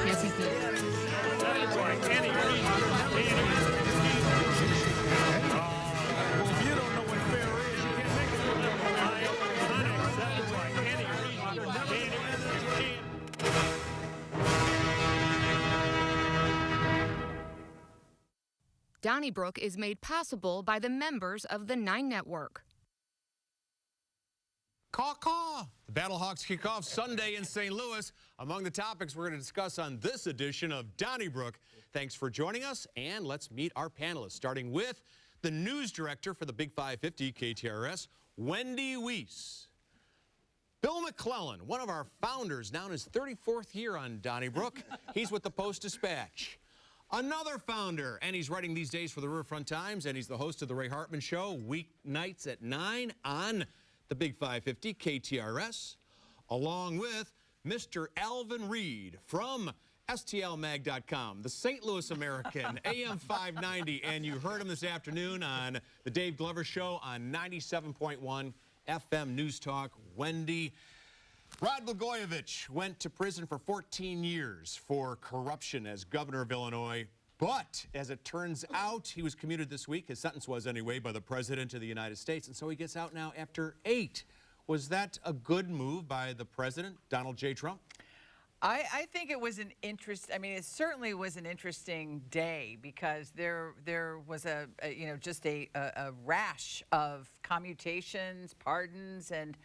Yes, he did. Donnybrook is made possible by the members of the 9 Network. KaKaw. The BattleHawks kick off Sunday in St. Louis. Among the topics we're going to discuss on this edition of Donnybrook. Thanks for joining us, and let's meet our panelists, starting with the news director for the Big 550 KTRS, Wendy Wiese. Bill McClellan, one of our founders, now in his 34th year on Donnybrook. He's with the Post-Dispatch. Another founder, and he's writing these days for the Riverfront Times, and he's the host of the Ray Hartmann Show, weeknights at 9 on the Big 550 KTRS, along with Mr. Alvin Reid from STLmag.com, the St. Louis American, AM 590, and you heard him this afternoon on the Dave Glover Show on 97.1 FM News Talk. Wendy. Rod Blagojevich went to prison for 14 years for corruption as governor of Illinois. But as it turns out, he was commuted this week. His sentence was anyway by the president of the United States. And so he gets out now after 8. Was that a good move by the president, Donald J. Trump? I think it was an it certainly was an interesting day because there was just a rash of commutations, pardons, and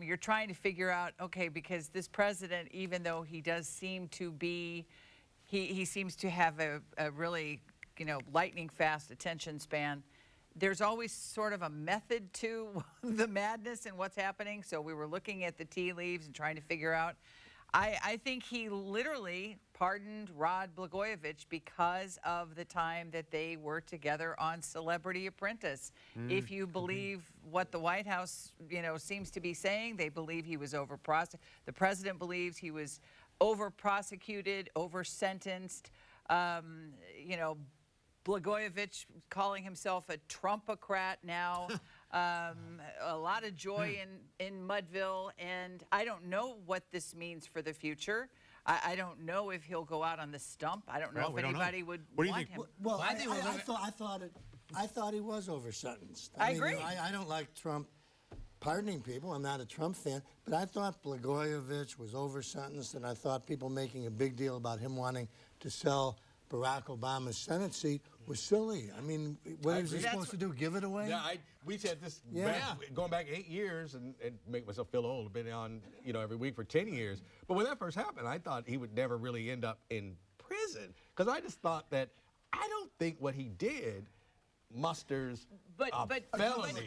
you're trying to figure out, okay, because this president, even though he does seem to be, he seems to have a really, lightning fast attention span, there's always sort of a method to the madness and what's happening. So we were looking at the tea leaves and trying to figure out. I think he literally pardoned Rod Blagojevich because of the time that they were together on Celebrity Apprentice. If you believe what the White House, seems to be saying, they believe he was the president believes he was over-prosecuted, over-sentenced. Blagojevich calling himself a Trumpocrat now. A lot of joy in Mudville, and I don't know what this means for the future. I don't know if he'll go out on the stump. I don't know if anybody would want him. Well, I thought he was over-sentenced. I agree. I don't like Trump pardoning people. I'm not a Trump fan, but I thought Blagojevich was over-sentenced, and I thought people making a big deal about him wanting to sell Barack Obama's Senate seat was silly. I mean, what is he supposed to do? Give it away? Yeah, we said this going back 8 years, and make myself feel old. I've been on, every week for 10 years. But when that first happened, I thought he would never really end up in prison because I just thought that I don't think what he did musters a felony.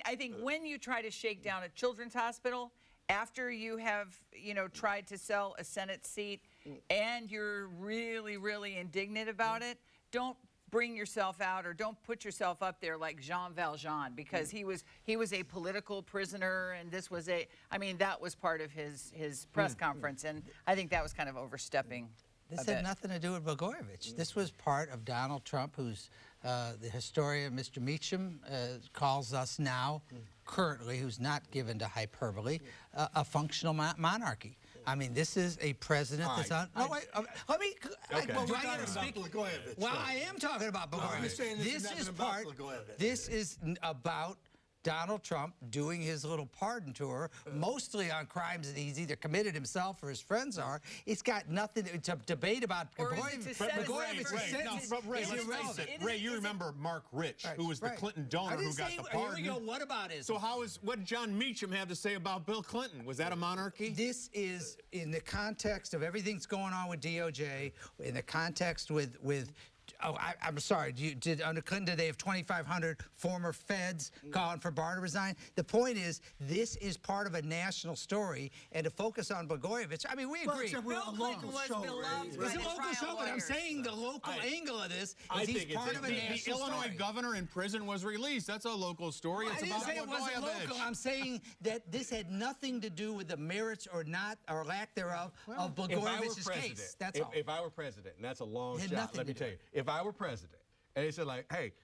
I think when you try to shake down a children's hospital after you have, tried to sell a Senate seat and you're really, really indignant about it, don't bring yourself out or don't put yourself up there like Jean Valjean because he was a political prisoner and this was that was part of his press conference, and I think that was kind of overstepping. This had nothing to do with Blagojevich. This was part of Donald Trump, who's the historian Mr. Meacham calls us now, currently, who's not given to hyperbole, a functional monarchy. I mean, this is a president that's on. No, wait. Let me. Okay. Do I get to speak? Well, I am talking about Blagojevich. This is about Donald Trump doing his little pardon tour, mostly on crimes that he's either committed himself or his friends are. It's got nothing to debate about. Ray, you remember Mark Rich, who was the Clinton donor who got the pardon. Here we go. What about his? So what did John Meacham have to say about Bill Clinton? Was that a monarchy? This is in the context of everything's going on with DOJ, in the context with I'm sorry. Under Clinton, did they have 2,500 former feds calling for Barr to resign? The point is, this is part of a national story, and to focus on Blagojevich, I mean, we agree. Bill Clinton was beloved by the local show, but I'm saying the local angle of this is he's part of a national story. The Illinois governor in prison was released. That's a local story. I didn't say it wasn't local. I'm saying that this had nothing to do with the merits or not or lack thereof of Blagojevich's case. That's all. If I were president, and that's a long shot, let me tell you. If I were president, and they said like, hey,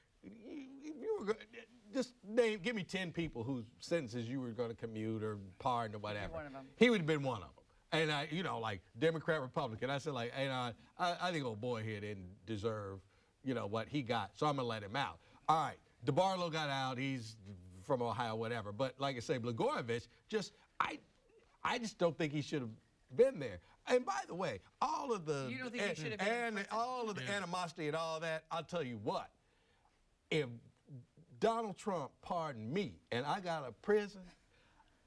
just give me 10 people whose sentences you were going to commute or pardon or whatever. One of them. He would have been one of them. And I, you know, like Democrat, Republican, I said like, I think old boy here didn't deserve, you know, what he got, so I'm gonna let him out. All right, DeBarlo got out. He's from Ohio, whatever. But like I say, Blagojevich, I just don't think he should have been there. And by the way, all of the You don't think he should have been in prison? all of the animosity and all that, I'll tell you what. If Donald Trump pardoned me and I got a prison,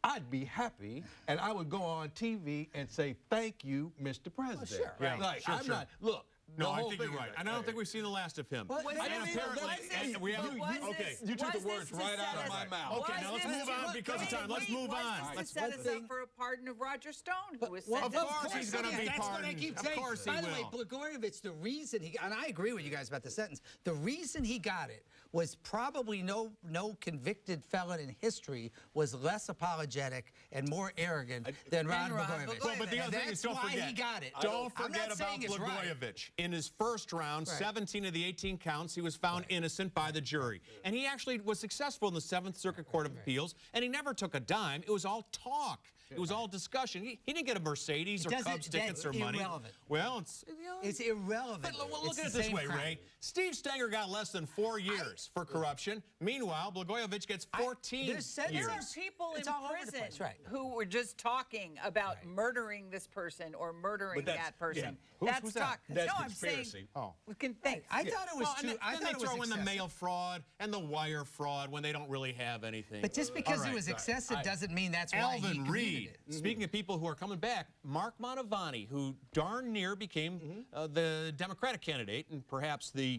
I'd be happy, and I would go on TV and say, "Thank you, Mr. President." sure, right. Like, Sure, I'm sure. not. Look. No, the I whole think you're thing is right. like, And I don't think we've seen the last of him. Was And this- apparently, was this- and we have, was okay. this- You took the was words this to right out set of my us- mouth. Okay, now was let's this move to- on because of time. Let's move on. Was Let's this to set us up for a pardon of Roger Stone, who was Of sentenced? course he's going to be That's what I pardoned. keep Of saying. course he By the way, will. Blagojevich, the reason he, and I agree with you guys about the sentence, the reason he got it was probably no convicted felon in history was less apologetic and more arrogant than Rod Rod Blagojevich. Blagojevich. But the other thing is, That's don't why forget. he got it. Don't I'm forget not about saying it's right. Blagojevich. In his first round, Right. 17 of the 18 counts, he was found innocent by the jury. And he actually was successful in the 7th Circuit Court of Appeals, and he never took a dime. It was all talk. It was all discussion. He didn't get a Mercedes or Cubs tickets or money. Irrelevant. Well, it's, you know, It's irrelevant. but look It's at it the this same way, crime. Ray. Steve Stenger got less than 4 years for corruption. Meanwhile, Blagojevich gets 14 there's There years. are people It's in all over the prison place, right. who were just talking about murdering this person or murdering But that's- that person. yeah. That's Who's that? talk. That's no, I'm conspiracy. saying. Oh. We can think. I thought it was Well, and too. I then thought they it was throw in the excessive. mail fraud and the wire fraud when they don't really have anything. But just because All it right, was sorry. excessive doesn't mean that's why he Alvin, committed Reid. it. Speaking of people who are coming back, Mark Mantovani, who darn near became the Democratic candidate and perhaps the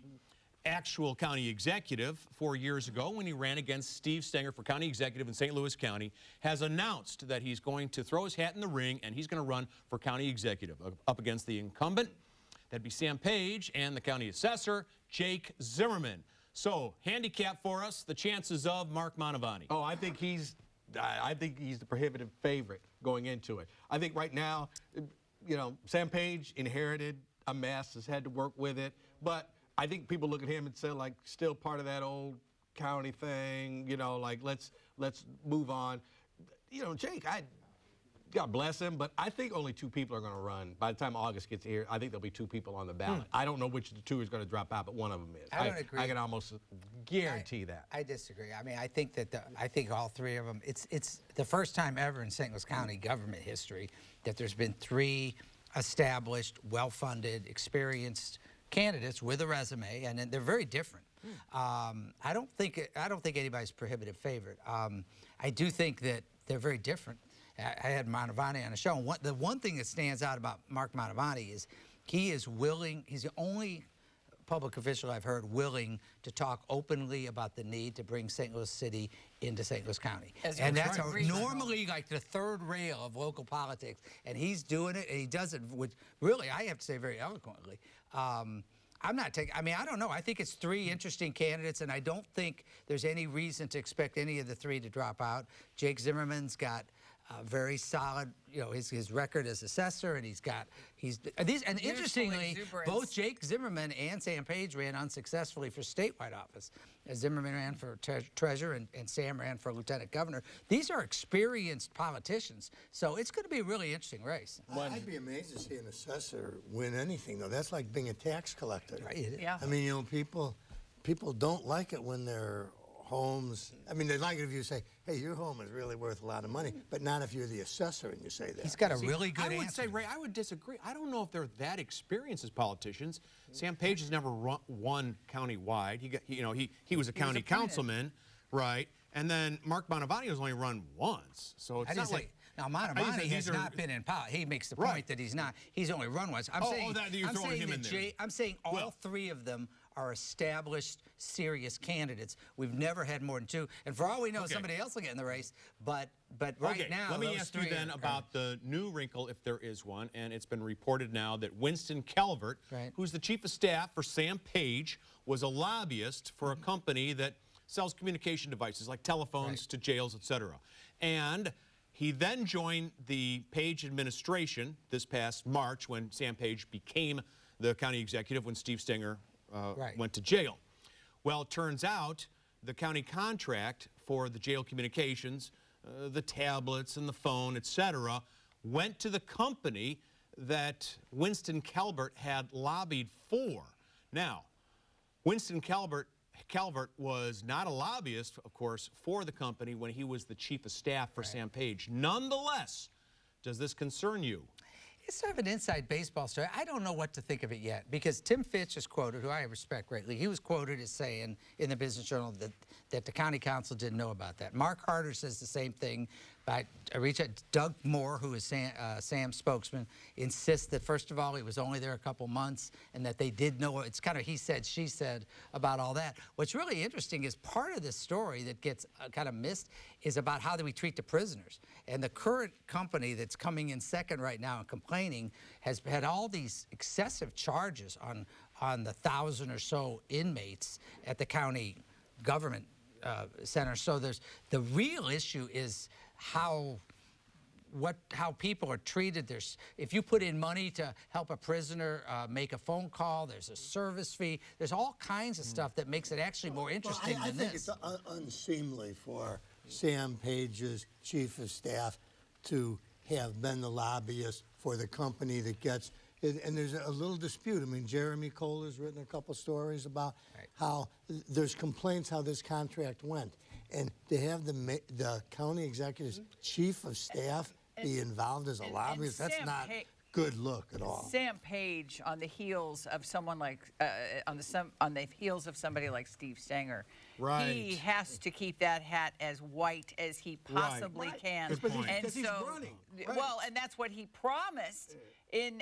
actual county executive 4 years ago when he ran against Steve Stenger for county executive in St. Louis County, has announced that he's going to throw his hat in the ring and he's going to run for county executive up against the incumbent. That'd be Sam Page and the county assessor, Jake Zimmerman. So, handicap for us, the chances of Mark Mantovani. Oh, I think he's the prohibitive favorite going into it. I think right now, you know, Sam Page inherited a mess, has had to work with it, but I think people look at him and say, like, still part of that old county thing, you know, like, let's move on. You know, Jake, God bless him, but I think only 2 people are going to run. By the time August gets here, I think there'll be 2 people on the ballot. I don't know which of the 2 is going to drop out, but one of them is. I don't agree. I can almost guarantee that. I disagree. I mean, I think that I think all 3 of them. It's the first time ever in St. Louis County government history that there's been 3 established, well-funded, experienced candidates with a resume, and they're very different. I don't think anybody's prohibitive favorite. I do think that they're very different. I had Mantovani on a show, and the one thing that stands out about Mark Mantovani is he is willing. He's the only public official I've heard willing to talk openly about the need to bring St. Louis City into St. Louis County. And that's normally like the 3rd rail of local politics, and he's doing it, and he does it with, really, I have to say, very eloquently. I'm not taking, I mean, I don't know. I think it's 3 interesting candidates, and I don't think there's any reason to expect any of the 3 to drop out. Jake Zimmerman's got very solid, you know, his record as assessor, and and interestingly, exuberance. both Jake Zimmerman and Sam Page ran unsuccessfully for statewide office. Zimmerman ran for treasurer, and Sam ran for lieutenant governor. These are experienced politicians, so it's going to be a really interesting race. I'd be amazed to see an assessor win anything, though. That's like being a tax collector. Right. Yeah. I mean, you know, people don't like it when their homes, I mean, they like it if you say, hey, your home is really worth a lot of money, but not if you're the assessor and you say that. He's got a really good I would answer. say, Ray, I would disagree. I don't know if they're that experienced as politicians. Sam Page has never won county-wide. He was a county councilman, right? And then Mark Mantovani has only run once. So it's not like... Now, Mantovani has not been in politics. He makes the point that he's not. He's only run once. I'm saying you're throwing him in there. I'm saying all 3 of them are established, serious candidates. We've never had more than 2. And for all we know, somebody else will get in the race. But right now, let me ask you then about the new wrinkle, if there is one. And it's been reported now that Winston Calvert, who's the chief of staff for Sam Page, was a lobbyist for a company that sells communication devices like telephones to jails, etc. And he then joined the Page administration this past March when Sam Page became the county executive when Steve Stenger went to jail. Well, it turns out the county contract for the jail communications, the tablets and the phone, etc., went to the company that Winston Calvert had lobbied for. Now, Winston Calvert was not a lobbyist, of course, for the company when he was the chief of staff for Sam Page. Nonetheless, does this concern you? It's sort of an inside baseball story. I don't know what to think of it yet, because Tim Fitch is quoted, who I respect greatly. He was quoted as saying in the Business Journal that the county council didn't know about that. Mark Harder says the same thing. I reach out to Doug Moore, who is Sam's spokesman, insists that, first of all, he was only there a couple months and that they did know. It's kind of he said, she said about all that. What's really interesting is part of this story that gets kind of missed is about how do we treat the prisoners. And the current company that's coming in second right now and complaining has had all these excessive charges on the 1,000 or so inmates at the county government center. So the real issue is how people are treated. If you put in money to help a prisoner make a phone call, there's a service fee. There's all kinds of stuff that makes it actually more interesting I than think this. it's unseemly for Sam Page's chief of staff to have been the lobbyist for the company that gets it. And there's a little dispute. I mean, Jeremy Kohler's written a couple stories about how there's complaints how this contract went. And to have the county executive's chief of staff be involved as a lobbyist, that's not good look at all. Sam Page, on the heels of someone like on the heels of somebody like Steve Stenger, he has to keep that hat as white as he possibly can. Because he's running. Well, and that's what he promised in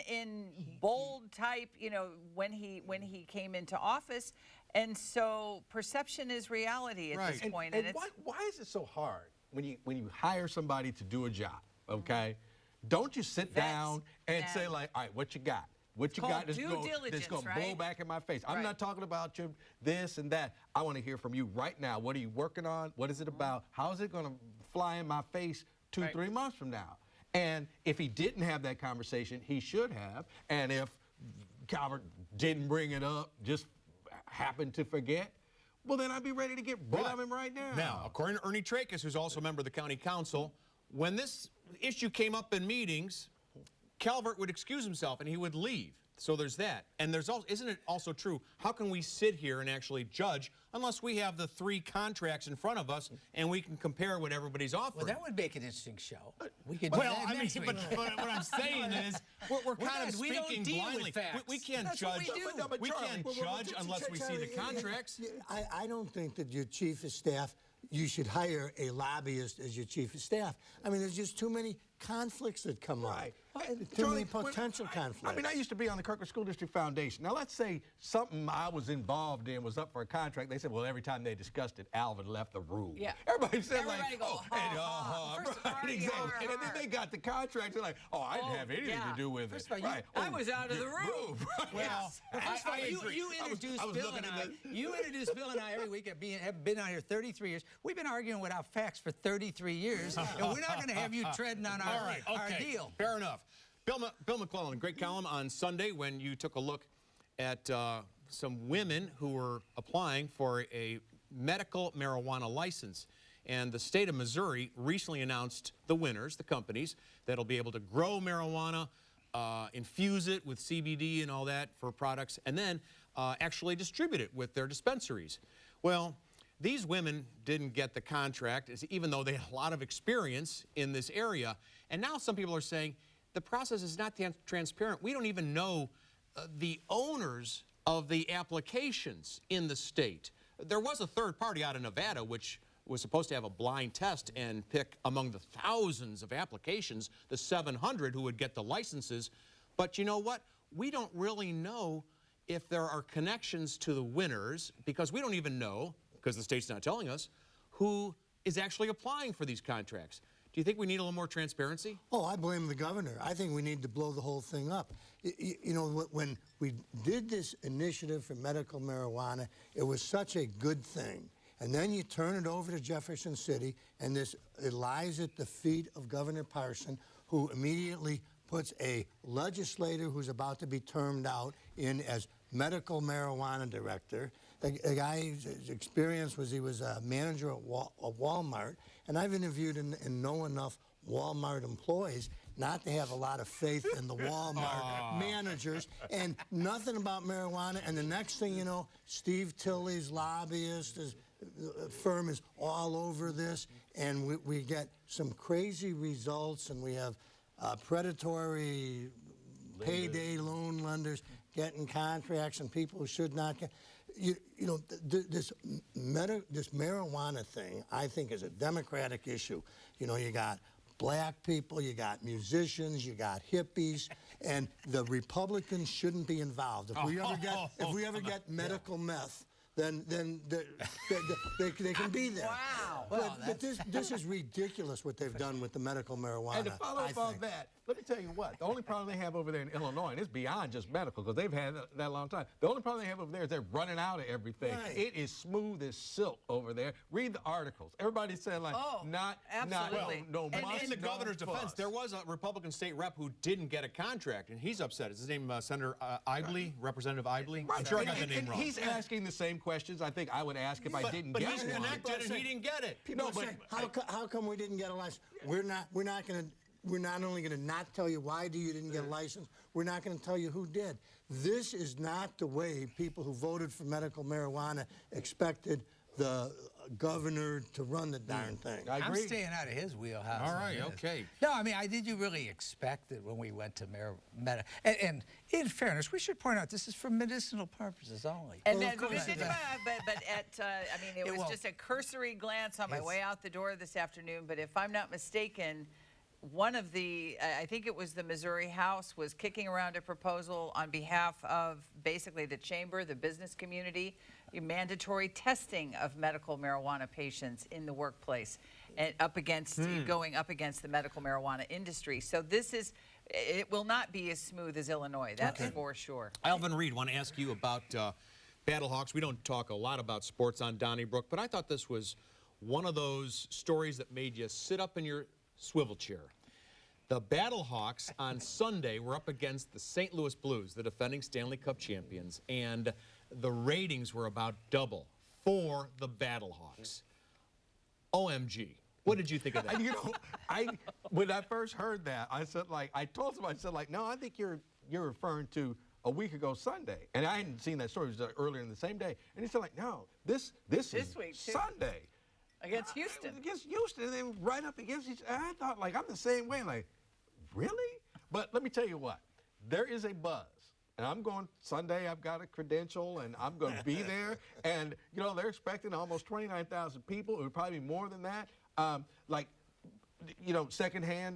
bold type, you know, when he came into office. And so perception is reality at this point. And why is it so hard when you hire somebody to do a job, okay? Don't you sit down and say, like, all right, what you got? What you got that's going to blow back in my face? I'm not talking about your this and that. I want to hear from you right now. What are you working on? What is it about? How is it going to fly in my face 2-3 months from now? And if he didn't have that conversation, he should have. And if Calvert didn't bring it up, just happened to forget, well, then I'd be ready to get rid of him right now. Now, according to Ernie Tracus, who's also a member of the county council, when this issue came up in meetings, Calvert would excuse himself and he would leave. So there's that. And there's also, isn't it also true, how can we sit here and actually judge unless we have the 3 contracts in front of us and we can compare what everybody's offering? Well, that would make an interesting show. We could but what I'm saying is we're kind of speaking blindly. We can't judge. We can't judge unless we see the contracts. I don't think that your chief of staff, you should hire a lobbyist as your chief of staff. I mean, there's just too many conflicts that come up. Too many potential conflicts. I mean, I used to be on the Kirkland School District Foundation. Now, let's say something I was involved in was up for a contract. They said, well, every time they discussed it, Alvin left the room. Yeah. Everybody said, right, exactly. And then they got the contract. They're like, oh, I didn't have anything to do with it. I was out of the room. Well, first of all, you introduced Bill and I. You introduced Bill and I every week. Have been out here 33 years. We've been arguing without facts for 33 years, and we're not going to have you treading on our deal. Fair enough. Bill McClellan, great column on Sunday when you took a look at some women who were applying for a medical marijuana license. And the state of Missouri recently announced the winners, the companies that'll be able to grow marijuana, infuse it with CBD and all that for products, and then actually distribute it with their dispensaries. Well, these women didn't get the contract, even though they had a lot of experience in this area. And now some people are saying the process is not transparent. We don't even know the owners of the applications in the state. There was a third party out of Nevada which was supposed to have a blind test and pick among the thousands of applications the 700 who would get the licenses. But you know what? We don't really know if there are connections to the winners, because we don't even know, because the state's not telling us, who is actually applying for these contracts. Do you think we need a little more transparency? Oh, I blame the governor. I think we need to blow the whole thing up. You know, when we did this initiative for medical marijuana, it was such a good thing. And then you turn it over to Jefferson City, and it lies at the feet of Governor Parson, who immediately puts a legislator who's about to be termed out in as medical marijuana director. the guy's experience was he was a manager at Walmart, and I've interviewed and know enough Walmart employees not to have a lot of faith in the Walmart managers, and nothing about marijuana. And the next thing you know, Steve Tilley's lobbyist firm is all over this, and we get some crazy results, and we have predatory payday loan lenders getting contracts, and people who should not get. You know, this marijuana thing, I think, is a democratic issue. You know, you got black people, you got musicians, you got hippies, and the Republicans shouldn't be involved. If we ever get medical meth, then they can be there. Wow. But this is ridiculous what they've done with the medical marijuana. And to follow up on that, let me tell you what, the only problem they have over there in Illinois, and it's beyond just medical, because they've had that a long time, the only problem they have over there is they're running out of everything. Right. It is smooth as silk over there. Read the articles. Everybody's saying, like, no muss, in the governor's defense, there was a Republican state rep who didn't get a contract, and he's upset. Is his name Senator Ibley, Representative Ibley? Right. I'm sure I got the name wrong. He's asking the same questions I think I would ask if I didn't get one. But he's connected and he didn't get it. People say, how come we didn't get a license? We're not only going to not tell you why you didn't get a license, we're not going to tell you who did. This is not the way people who voted for medical marijuana expected the governor to run the darn thing. I agree. I'm staying out of his wheelhouse. All right, okay. No, I mean, did you really expect it when we went to and in fairness, we should point out this is for medicinal purposes only. And then, but I mean, it was just a cursory glance on my way out the door this afternoon. But if I'm not mistaken, one of the, I think it was the Missouri House, was kicking around a proposal on behalf of basically the chamber, the business community, mandatory testing of medical marijuana patients in the workplace, and going up against the medical marijuana industry. So it will not be as smooth as Illinois, that's for sure. Alvin, Reid, want to ask you about BattleHawks. We don't talk a lot about sports on Donnybrook, but I thought this was one of those stories that made you sit up in your swivel chair. The BattleHawks on Sunday were up against the St. Louis Blues, the defending Stanley Cup champions, and the ratings were about double for the BattleHawks. OMG. What did you think of that? You know, when I first heard that, I said, like, I told somebody, I said, like, no, I think you're referring to a week ago Sunday. And I hadn't seen that story. It was earlier in the same day. And he said, like, no, this is week, Sunday. Against Houston. Against Houston, and then right up against each other. I thought, like, I'm the same way. Like, really? But let me tell you what. There is a buzz. And I'm going Sunday, I've got a credential, and I'm going to be there. And, you know, they're expecting almost 29,000 people. It would probably be more than that. Like, you know, secondary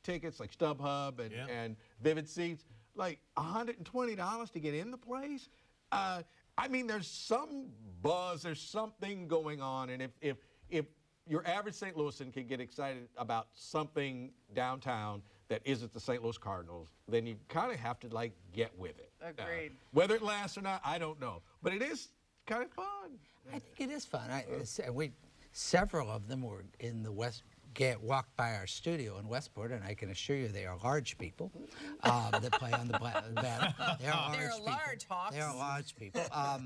tickets like StubHub and Vivid Seats, like $120 to get in the place. I mean, there's some buzz, there's something going on, and if your average St. Louisan can get excited about something downtown that isn't the St. Louis Cardinals, then you kind of have to, like, get with it. Agreed. Whether it lasts or not, I don't know, but it is kind of fun. I think it is fun. Several of them were in the walked by our studio in Westport, and I can assure you they are large people that play on the battle. They are large Hawks. They are large people. I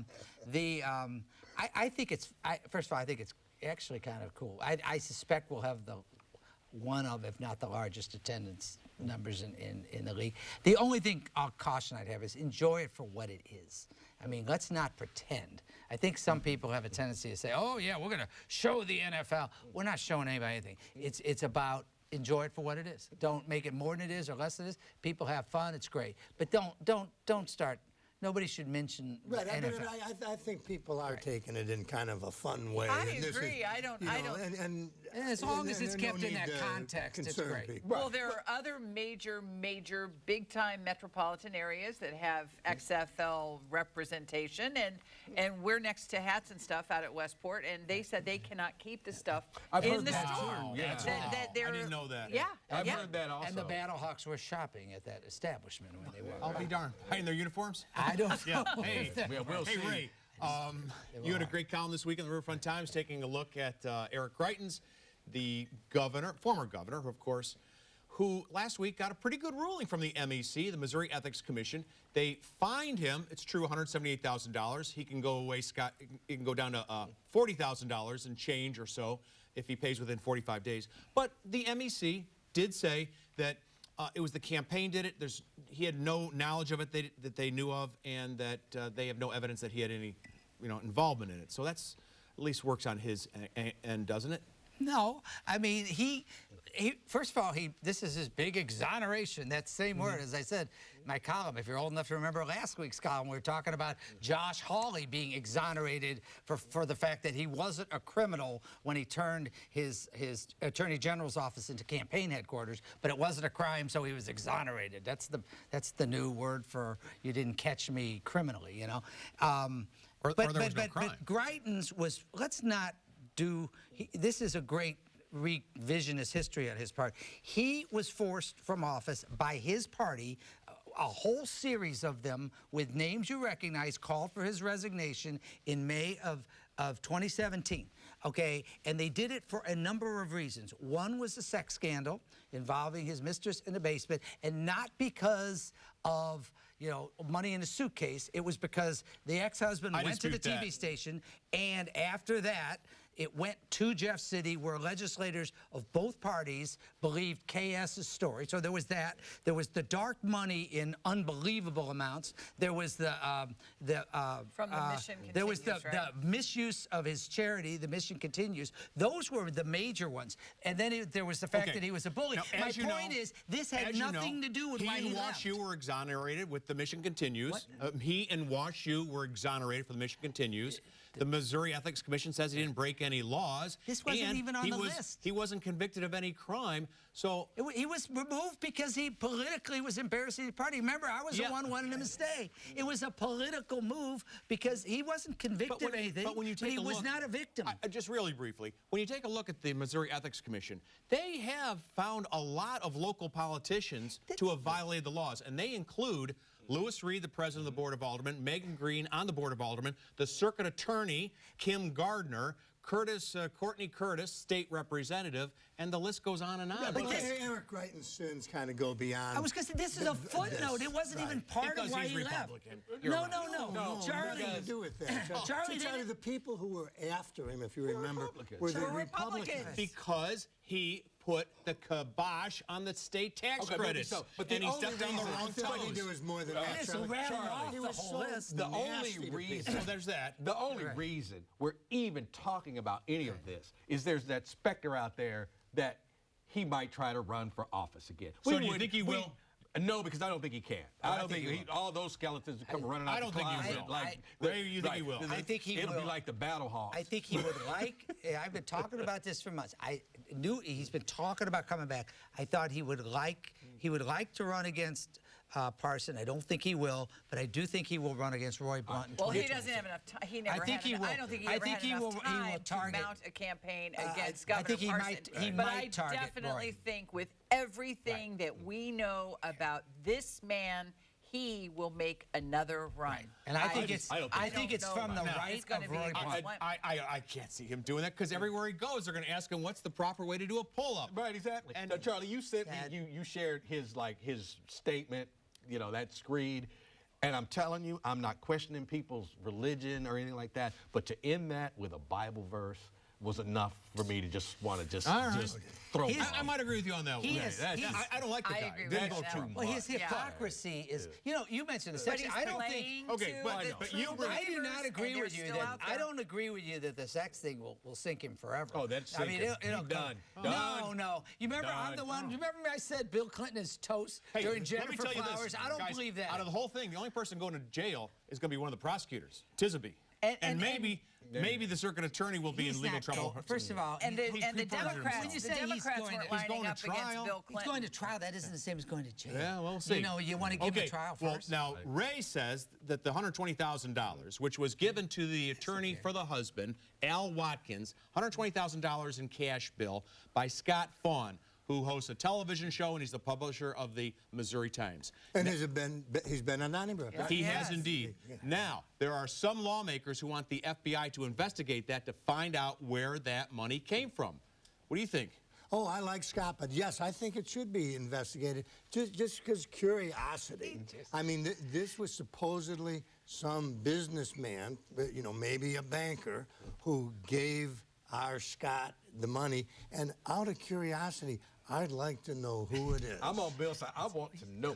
think it's, first of all, I think it's actually kind of cool. I suspect we'll have one of, if not the largest attendance numbers in the league. The only thing caution I'd have is enjoy it for what it is. I mean, let's not pretend. I think some people have a tendency to say, oh, yeah, we're going to show the NFL. We're not showing anybody anything. It's about enjoy it for what it is. Don't make it more than it is or less than it is. People have fun. It's great. But don't start. Nobody should mention NFL. I think people are taking it in kind of a fun way. I agree. I don't. And as long as it's kept in that context, it's great. People. Well, there are other major, big-time metropolitan areas that have XFL representation, and we're next to Hats and Stuff out at Westport, and they said they cannot keep the stuff in the store. Yeah. I didn't know that. Yeah. I've heard that also. And the BattleHawks were shopping at that establishment when they were. I'll be darned. Hiding their uniforms? I don't know. Hey, we'll see. Ray, you had a great column this week in the Riverfront Times taking a look at Greitens, the governor, former governor, who, of course, who last week got a pretty good ruling from the MEC, the Missouri Ethics Commission. They fined him, it's true, $178,000. He can go away, Scott, he can go down to $40,000 and change or so if he pays within 45 days. But the MEC did say that it was the campaign did it. He had no knowledge of it that they knew of, and that they have no evidence that he had any, involvement in it. So that's at least works on his end, doesn't it? No, I mean, he first of all, this is his big exoneration. That same word, as I said in my column. If you're old enough to remember last week's column, we were talking about Josh Hawley being exonerated for the fact that he wasn't a criminal when he turned his attorney general's office into campaign headquarters, but it wasn't a crime, so he was exonerated. That's the new word for you didn't catch me criminally, Or there was no crime. But Greitens was, let's not do, this is a great revisionist history on his part. He was forced from office by his party. A whole series of them with names you recognize called for his resignation in May of 2017. Okay, and they did it for a number of reasons. One was a sex scandal involving his mistress in the basement, and not because of money in a suitcase. It was because the ex-husband went to the TV station, and after that, it went to Jeff City, where legislators of both parties believed KS's story. So there was that. There was the dark money in unbelievable amounts. There was the from the Mission Continues, there was the misuse of his charity. The Mission Continues. Those were the major ones. And then there was the fact that he was a bully. Now, my point is, this had nothing to do with why he left. He and WashU were exonerated with the Mission Continues. He and WashU were exonerated for the Mission Continues. The Missouri Ethics Commission says he didn't break any laws. This wasn't even on the list. He wasn't convicted of any crime. So he was removed because he politically was embarrassing the party. Remember, I was the one wanting him to stay. It was a political move because he wasn't convicted of anything, but when you take he was not a victim. Just really briefly, when you take a look at the Missouri Ethics Commission, they have found a lot of local politicians to have violated the laws, and they include Lewis Reid, the president of the Board of Aldermen, Megan Green on the Board of Aldermen, the circuit attorney, Kim Gardner, Courtney Curtis, state representative, and the list goes on and on. Yeah, but Eric Greitens' sins kind of go beyond. I was going to say, this is a footnote. It wasn't even part of why he left. No. Charlie, nothing to do with that. Charlie, the people who were after him, if you remember, were the Republicans. Because he put the kibosh on the state tax credits, and he stepped on the wrong toes. There was more than that. The only reason, there's that. The only reason we're even talking about any of this is there's that specter out there that he might try to run for office again. So do you think he will? No, because I don't think he can. I don't think all those skeletons come running out. I don't think he will. Ray, you think he will? I think he will. It'll be like the BattleHawks. I think he would like. I've been talking about this for months. I knew he's been talking about coming back. I thought he would like to run against Parson. I don't think he will, but I do think he will run against Roy Blunt in 2022. Well, he doesn't have enough time. He never had enough. I don't think he ever had enough time to mount a campaign against Governor Parson. But I definitely think with everything that we know about this man, he will make another run. And I think it's from the right of Roy Blunt. I can't see him doing that because everywhere he goes, they're going to ask him what's the proper way to do a pull-up. Right, exactly. And Charlie, you sent me, you shared his statement, that screed. And I'm telling you, I'm not questioning people's religion or anything like that, but to end that with a Bible verse was enough for me to just want to just throw it. I might agree with you on that one. I don't like the guy. I agree with that. Well, his hypocrisy is, you mentioned the sex. I don't think. Okay, but you. I do not agree with you that. I don't agree with you that the sex thing will sink him forever. Oh, that's sinking. It'll done. No. You remember I'm the one. Remember I said Bill Clinton is toast during Jennifer Flowers. I don't believe that. Out of the whole thing, the only person going to jail is going to be one of the prosecutors, Tisby, and maybe the circuit attorney will be in legal trouble. First of all, and the Democrats, weren't lining up against Bill Clinton. He's going to trial. That isn't the same as going to jail. Yeah, we'll see. You want to give him a trial first. Well, now Ray says that the $120,000, which was given to the attorney for the husband, Al Watkins, $120,000 in cash bill by Scott Fawn, who hosts a television show, and he's the publisher of the Missouri Times. And he's been on Donnybrook. Right? He has indeed. Now, there are some lawmakers who want the FBI to investigate that to find out where that money came from. What do you think? oh, I like Scott, but yes, I think it should be investigated just because curiosity. I mean, this was supposedly some businessman, you know, maybe a banker, who gave our Scott the money, and out of curiosity, I'd like to know who it is. I'm on Bill's side. I want to know.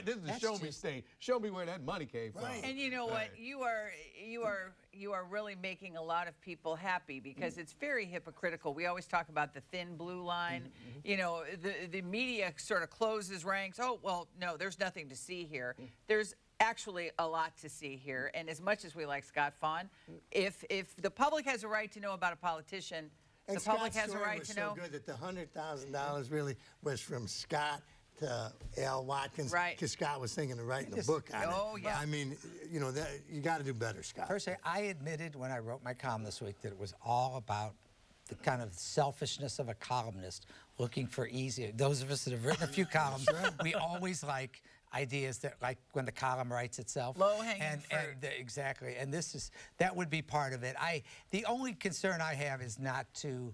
This is a show me state. Show me where that money came from. And you know what? You are really making a lot of people happy because it's very hypocritical. We always talk about the thin blue line. You know, the media sort of closes ranks. Oh, well, no, there's nothing to see here. There's actually a lot to see here. And as much as we like Scott Fawn, if the public has a right to know about a politician, and the public Scott's has a story right was to so know. good that the $100,000 really was from Scott to Al Watkins, Right. because Scott was thinking of writing a book on it. Oh, yeah. I mean, you know, you got to do better, Scott. Personally, I admitted when I wrote my column this week that it was all about the kind of selfishness of a columnist looking for easy. Those of us that have written a few columns, we always like ideas that, like when the column writes itself. Low-hanging fruit. Exactly, and that would be part of it. The only concern I have is not to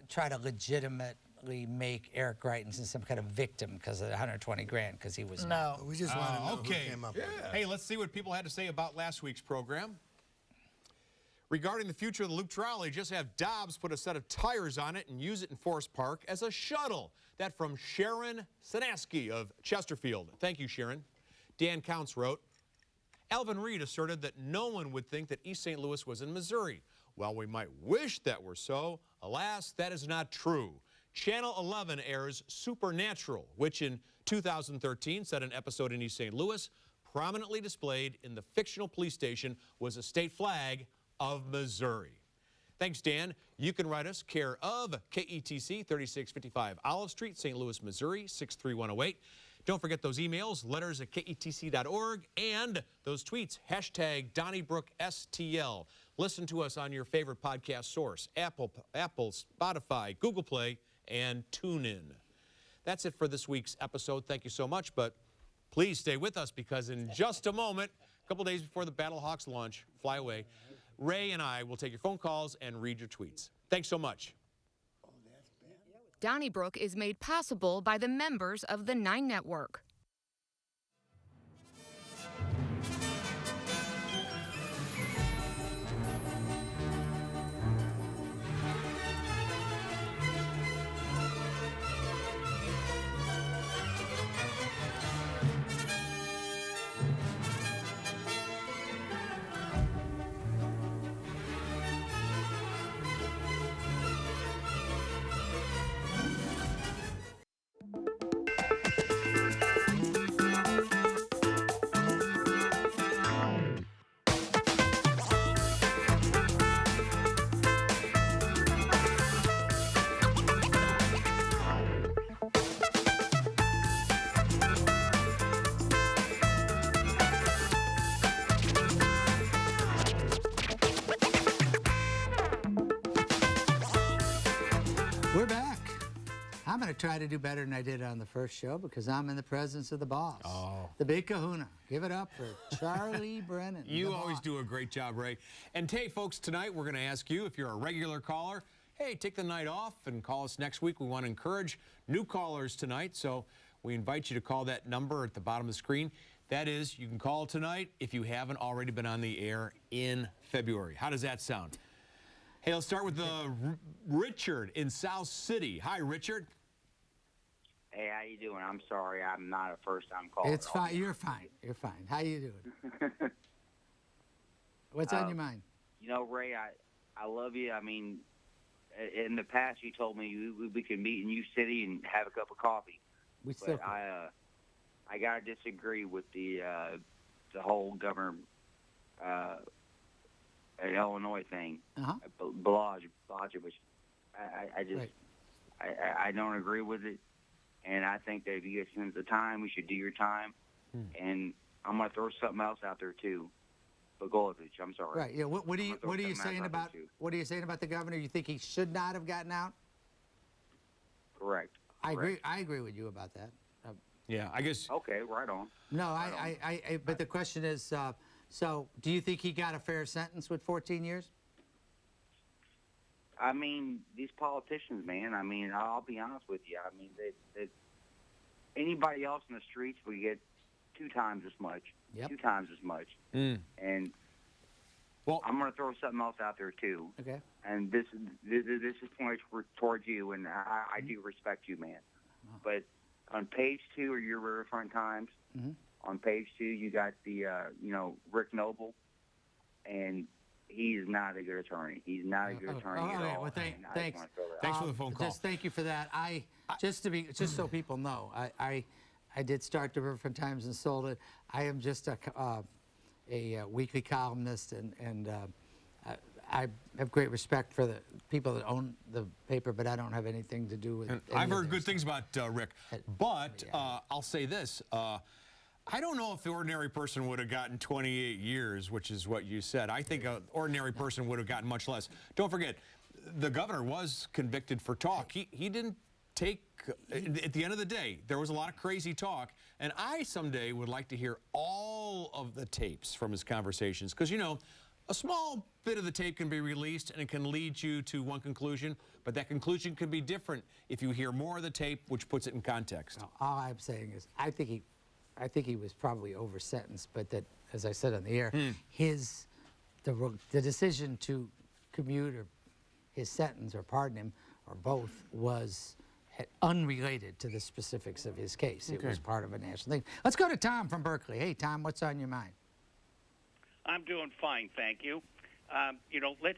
try to legitimately make Eric Greitens in some kind of victim because of the 120 grand, because he was No. We just want to know okay. who came up with it. Hey, let's see what people had to say about last week's program. Regarding the future of the Loop Trolley, just have Dobbs put a set of tires on it and use it in Forest Park as a shuttle. That from Sharon Sanaski of Chesterfield. Thank you, Sharon. Dan Counts wrote, Alvin Reid asserted that no one would think that East St. Louis was in Missouri. While we might wish that were so, alas, that is not true. Channel 11 airs Supernatural, which in 2013 set an episode in East St. Louis. Prominently displayed in the fictional police station was a state flag of Missouri. Thanks, Dan. You can write us care of KETC, 3655 Olive Street, St. Louis, Missouri, 63108. Don't forget those emails, letters at ketc.org, and those tweets, hashtag Donnybrook STL. Listen to us on your favorite podcast source, Apple, Spotify, Google Play, and TuneIn. That's it for this week's episode. Thank you so much, but please stay with us because in just a moment, a couple days before the BattleHawks launch, fly away, Ray and I will take your phone calls and read your tweets. Thanks so much. Donnybrook is made possible by the members of the 9 Network. We're back. I'm going to try to do better than I did on the first show because I'm in the presence of the boss. Oh. The big kahuna. Give it up for Charlie Brennan. You always do a great job, Ray. And hey, folks, tonight we're going to ask you, if you're a regular caller, hey, take the night off and call us next week. We want to encourage new callers tonight, so we invite you to call that number at the bottom of the screen. That is, you can call tonight if you haven't already been on the air in February. How does that sound? Hey, let's start with Richard in South City. Hi, Richard. Hey, how you doing? I'm sorry, I'm not a first-time caller. It's fine. You're fine. You're fine. How you doing? What's on your mind? You know, Ray, I love you. I mean, in the past you told me we could meet in U City and have a cup of coffee. We still. But I gotta disagree with the whole Governor Illinois thing. Blagojevich. I just I don't agree with it, and I think that if you get spend the time, we should do your time. And I'm gonna throw something else out there too. Blagojevich, I'm sorry. Right. Yeah. What are you saying about the governor? You think he should not have gotten out? Correct. I agree. I agree with you about that. Yeah, I guess. Okay, right on. No, but the question is, so do you think he got a fair sentence with 14 years? I mean, these politicians, man. I mean, I'll be honest with you. I mean, they anybody else in the streets would get 2 times as much. Yep. 2 times as much. And Well, I'm going to throw something else out there too. Okay. And this is pointed towards you, and I do respect you, man. But on page 2 of your Riverfront Times, on page 2 you got the Rick Noble, and he is not a good attorney. He's not a good attorney at all. Well, thanks. Thanks for the phone call. Just thank you for that. Just so people know, I did start the Riverfront Times and sold it. I am just a weekly columnist, and I have great respect for the people that own the paper, but I don't have anything to do with it. I've heard good things about Rick, but I'll say this. I don't know if the ordinary person would have gotten 28 years, which is what you said. I think an ordinary person would have gotten much less. Don't forget, the governor was convicted for talk. He didn't take, at the end of the day, there was a lot of crazy talk, and I someday would like to hear all of the tapes from his conversations, because, you know, a small bit of the tape can be released and it can lead you to one conclusion, but that conclusion can be different if you hear more of the tape, which puts it in context. No, all I'm saying is I think he was probably over-sentenced, but that, as I said on the air, the decision to commute or his sentence or pardon him or both was unrelated to the specifics of his case. It was part of a national thing. Let's go to Tom from Berkeley. Hey, Tom, what's on your mind? I'm doing fine, thank you. Let's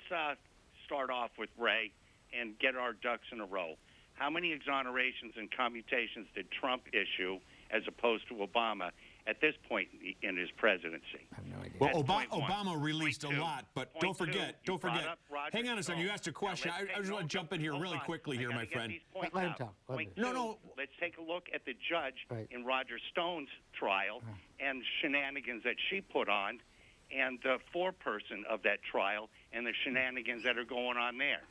start off with Ray and get our ducks in a row. How many exonerations and commutations did Trump issue as opposed to Obama at this point in his presidency? I have no idea. Well, That's Obama released a lot, but don't forget. Hang on a second, you asked a question. I just want to jump in here really quickly here, my friend. Let him talk. No. Let's take a look at the judge in Roger Stone's trial and shenanigans that she put on, and the foreperson of that trial and the shenanigans that are going on there.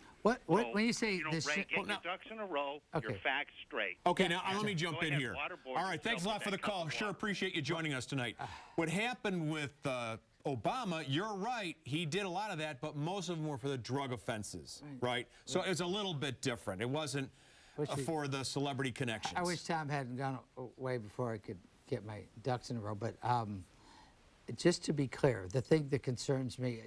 When you say this, Ray, get your ducks in a row, your facts straight. Okay, now let me jump in here. Waterboard All right, thanks a lot for the call. Sure appreciate you joining us tonight. What happened with Obama, you're right, he did a lot of that, but most of them were for the drug offenses, right? So it's a little bit different. It wasn't for the celebrity connections. I wish Tom hadn't gone away before I could get my ducks in a row, but just to be clear, the thing that concerns me,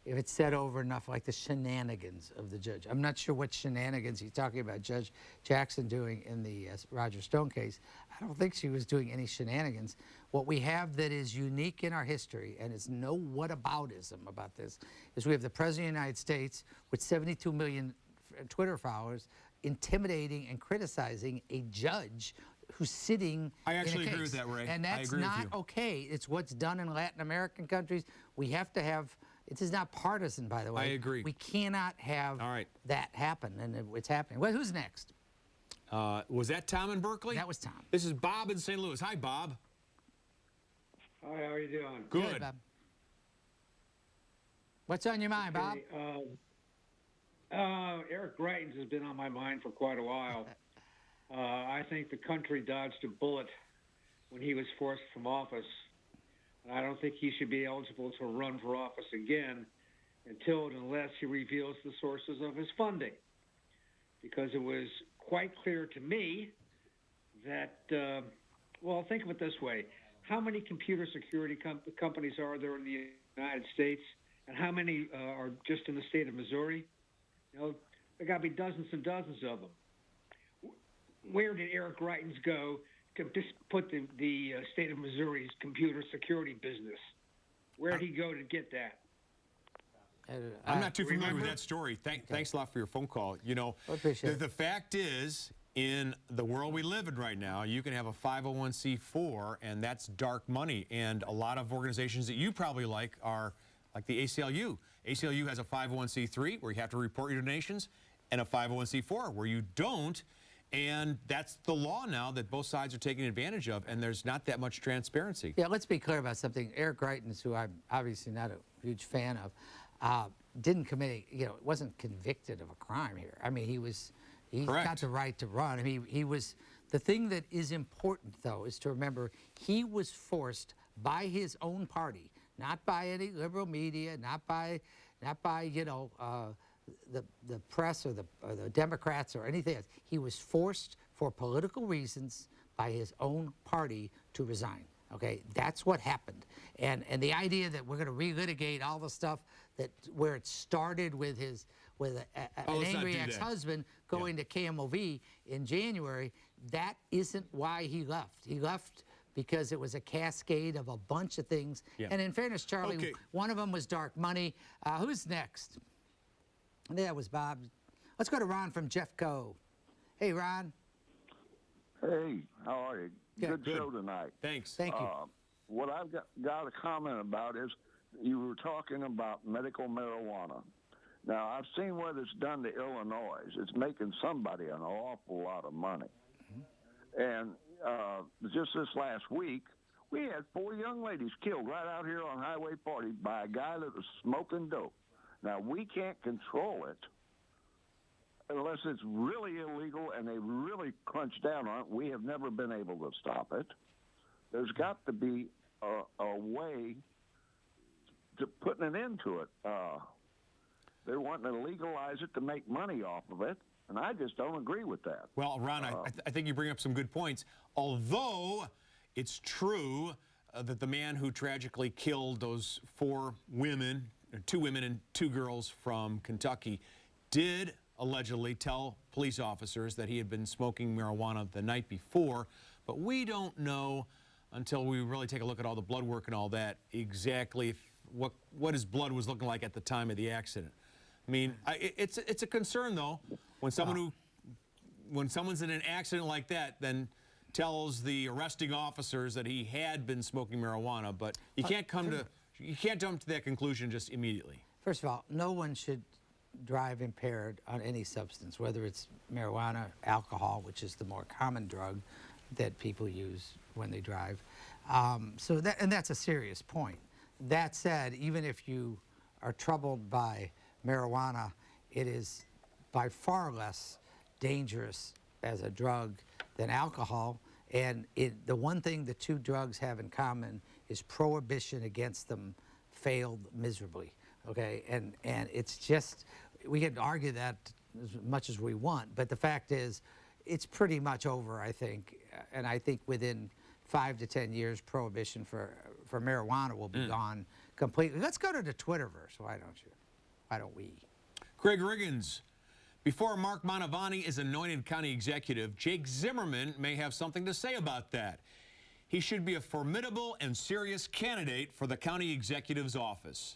if it's said over enough, like the shenanigans of the judge. I'm not sure what shenanigans he's talking about Judge Jackson doing in the Roger Stone case. I don't think she was doing any shenanigans. What we have that is unique in our history, and it's no whataboutism about this, is we have the President of the United States with 72 million Twitter followers intimidating and criticizing a judge who's sitting I actually in a case. agree with that, Ray. And that's not okay. It's what's done in Latin American countries. We have to have, it is not partisan, by the way. I agree. We cannot have that happen, and it's happening. Well, who's next? Was that Tom in Berkeley? That was Tom. This is Bob in St. Louis. Hi, Bob. Hi, how are you doing? Good. Bob. What's on your mind, Bob? Eric Greitens has been on my mind for quite a while. I think the country dodged a bullet when he was forced from office. And I don't think he should be eligible to run for office again until and unless he reveals the sources of his funding. Because it was quite clear to me that, well, think of it this way. How many computer security companies are there in the United States? And how many are just in the state of Missouri? You know, there got to be dozens and dozens of them. Where did Eric Greitens go to just put the state of Missouri's computer security business? Where did he go to get that? I'm not too familiar with that story. Thanks a lot for your phone call. You know, the fact is, in the world we live in right now, you can have a 501c4, and that's dark money. And a lot of organizations that you probably like are like the ACLU. ACLU has a 501c3 where you have to report your donations, and a 501c4 where you don't. And that's the law now that both sides are taking advantage of, and there's not that much transparency. Yeah, let's be clear about something. Eric Greitens, who I'm obviously not a huge fan of, didn't commit, wasn't convicted of a crime here. I mean, he's got the right to run. I mean, the thing that is important, though, is to remember he was forced by his own party, not by any liberal media, not by the press or the Democrats or anything else. He was forced for political reasons by his own party to resign. Okay, that's what happened. And the idea that we're going to relitigate all the stuff where it started with an angry ex-husband going to KMOV in January, that isn't why he left. He left because it was a cascade of a bunch of things. Yeah. And in fairness, Charlie, one of them was dark money. Who's next? That was Bob. Let's go to Ron from Jeffco. Hey, Ron. Hey, how are you? Good show tonight. Thanks. Thank you. What I've got a comment about is you were talking about medical marijuana. Now, I've seen what it's done to Illinois. It's making somebody an awful lot of money. And just this last week, we had 4 young ladies killed right out here on Highway 40 by a guy that was smoking dope. Now, we can't control it unless it's really illegal and they really crunch down on it. We have never been able to stop it. There's got to be a way to putting an end to it. They're wanting to legalize it to make money off of it, and I just don't agree with that. Well, Ron, I think you bring up some good points. Although it's true that the man who tragically killed those 4 women, 2 women and 2 girls from Kentucky, did allegedly tell police officers that he had been smoking marijuana the night before, but we don't know until we really take a look at all the blood work and all that exactly what his blood was looking like at the time of the accident. I mean, it's a concern though when someone's in an accident like that, then tells the arresting officers that he had been smoking marijuana, but you can't jump to that conclusion just immediately. First of all, no one should drive impaired on any substance, whether it's marijuana, alcohol, which is the more common drug that people use when they drive. And that's a serious point. That said, even if you are troubled by marijuana, it is by far less dangerous as a drug than alcohol. And the one thing the 2 drugs have in common is prohibition against them failed miserably. Okay, and it's just, we can argue that as much as we want, but the fact is, it's pretty much over, I think. And I think within 5 to 10 years, prohibition for marijuana will be gone completely. Let's go to the Twitterverse. Why don't we? Greg Riggins, before Mark Mantovani is anointed county executive, Jake Zimmerman may have something to say about that. He should be a formidable and serious candidate for the county executive's office.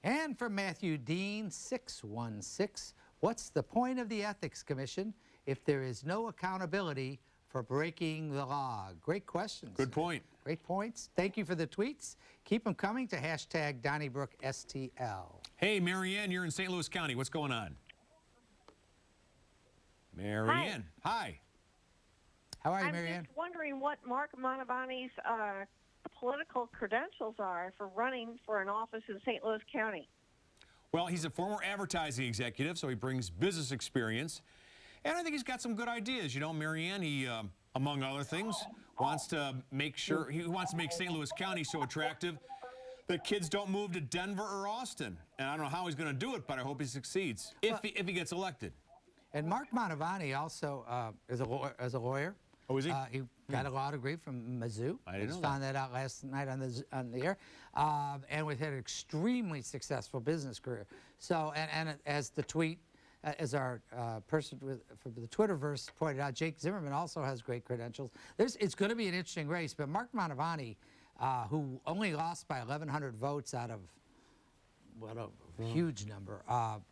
And from Matthew Dean, 616, what's the point of the Ethics Commission if there is no accountability for breaking the law? Great questions. Good point. Great points. Thank you for the tweets. Keep them coming to hashtag DonnybrookSTL. Hey, Marianne, you're in St. Louis County. What's going on? Marianne, hi. How are you, Marianne? I'm just wondering what Mark Mantovani's political credentials are for running for an office in St. Louis County. Well, he's a former advertising executive, so he brings business experience. And I think he's got some good ideas. You know, Marianne, he, among other things, wants to make St. Louis County so attractive that kids don't move to Denver or Austin. And I don't know how he's going to do it, but I hope he succeeds if he gets elected. And Mark Mantovani also is a lawyer. Oh, is he? He got a law degree from Mizzou. I didn't know found that out last night on the air. And we've had an extremely successful business career. So, and as the tweet, as our person from the Twitterverse pointed out, Jake Zimmerman also has great credentials. It's going to be an interesting race, but Mark Mantovani, who only lost by 1,100 votes out of what a huge number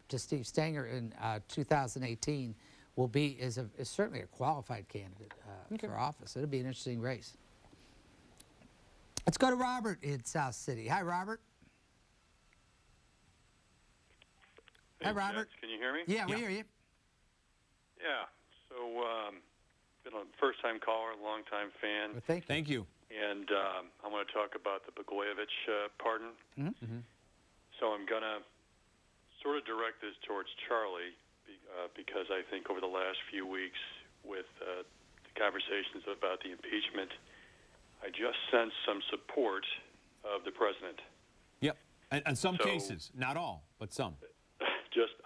to Steve Stenger in 2018, is certainly a qualified candidate for office. It'll be an interesting race. Let's go to Robert in South City. Hi, Robert. Hey, hi, Robert. Jets, can you hear me? Yeah, we hear you. Yeah. So, been a first-time caller, long-time fan. Well, thank you. And I want to talk about the Blagojevich pardon. Mm-hmm. So I'm going to sort of direct this towards Charlie because I think over the last few weeks with the conversations about the impeachment, I just sensed some support of the president. Yep. And some cases, not all, but some.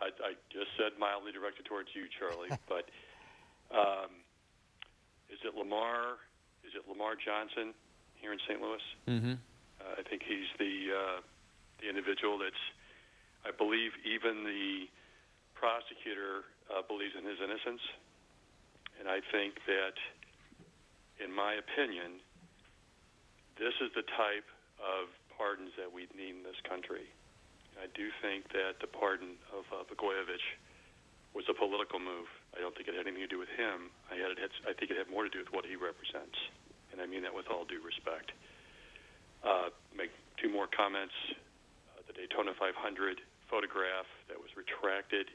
I just said mildly directed towards you, Charlie, but is it Lamar Johnson here in St. Louis? Mm-hmm. I think he's the individual that's, I believe even the prosecutor believes in his innocence. And I think that, in my opinion, this is the type of pardons that we need in this country. I do think that the pardon of Blagojevich was a political move. I don't think it had anything to do with him. I think it had more to do with what he represents. And I mean that with all due respect. Make two more comments. The Daytona 500 photograph that was retracted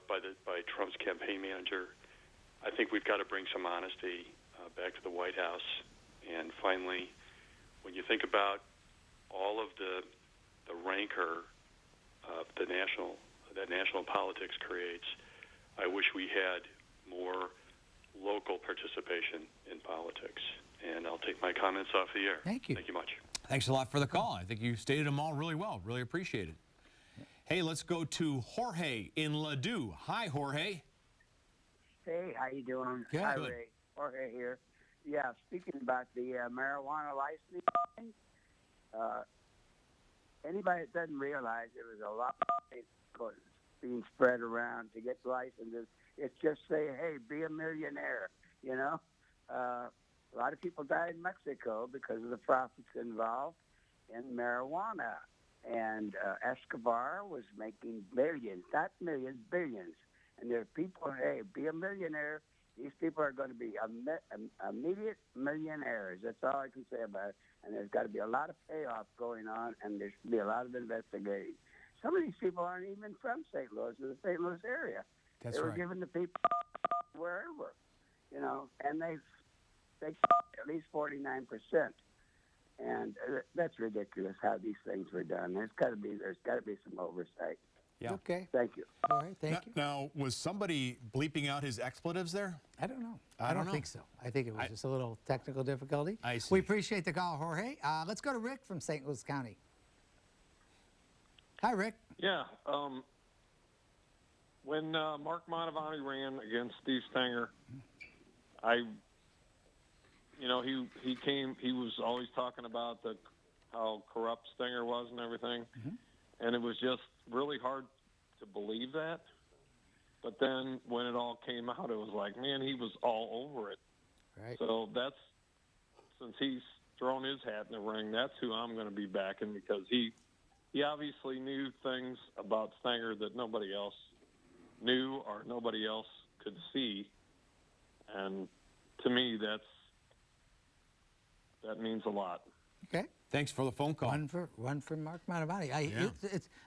by Trump's campaign manager. I think we've got to bring some honesty back to the White House. And finally, when you think about all of the rancor that national politics creates, I wish we had more local participation in politics. And I'll take my comments off the air. Thank you. Thank you much. Thanks a lot for the call. I think you stated them all really well. Really appreciate it. Hey, let's go to Jorge in Ladue. Hi, Jorge. Hey, how you doing? Good. Hi, Ray. Jorge here. Yeah, speaking about the marijuana licensing thing, anybody that doesn't realize there was a lot of being spread around to get licenses. It's just say, hey, be a millionaire, you know? A lot of people died in Mexico because of the profits involved in marijuana. And Escobar was making billions, not millions, billions. And there are people, hey, be a millionaire. These people are going to be immediate millionaires. That's all I can say about it. And there's got to be a lot of payoff going on, and there should be a lot of investigating. Some of these people aren't even from St. Louis or the St. Louis area. That's they were right. given to people wherever, you know, and they at least 49%. And that's ridiculous how these things were done. There's got to be some oversight. Yeah. Okay. Thank you. All right, thank you. Now, was somebody bleeping out his expletives there? I don't know. I don't know. think so. I think it was just a little technical difficulty. I see. We appreciate the call, Jorge. Let's go to Rick from St. Louis County. Hi, Rick. Yeah. When Mark Mantovani ran against Steve Stenger, he was always talking about how corrupt Stenger was and everything. Mm-hmm. And it was just really hard to believe that. But then when it all came out, it was like, man, he was all over it. Right. So since he's thrown his hat in the ring, that's who I'm going to be backing, because he obviously knew things about Stenger that nobody else knew or nobody else could see. And to me, that means a lot. Okay. Thanks for the phone call. One for Mark Mantovani.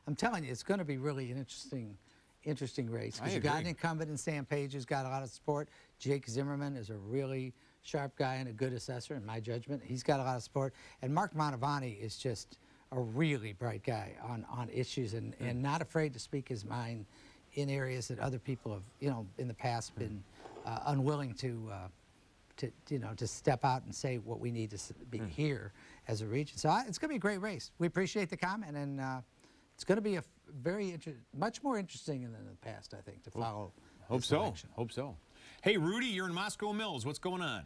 I'm telling you, it's going to be really an interesting race. Because you got an incumbent in Sam Page who's got a lot of support. Jake Zimmerman is a really sharp guy and a good assessor, in my judgment. He's got a lot of support. And Mark Mantovani is just a really bright guy on issues and not afraid to speak his mind in areas that other people have, in the past been unwilling to step out and say what we need to be here as a region. So it's going to be a great race. We appreciate the comment, and it's going to be a much more interesting than in the past, I think, to follow. Hope so. Hope so. Hey, Rudy, you're in Moscow Mills. What's going on?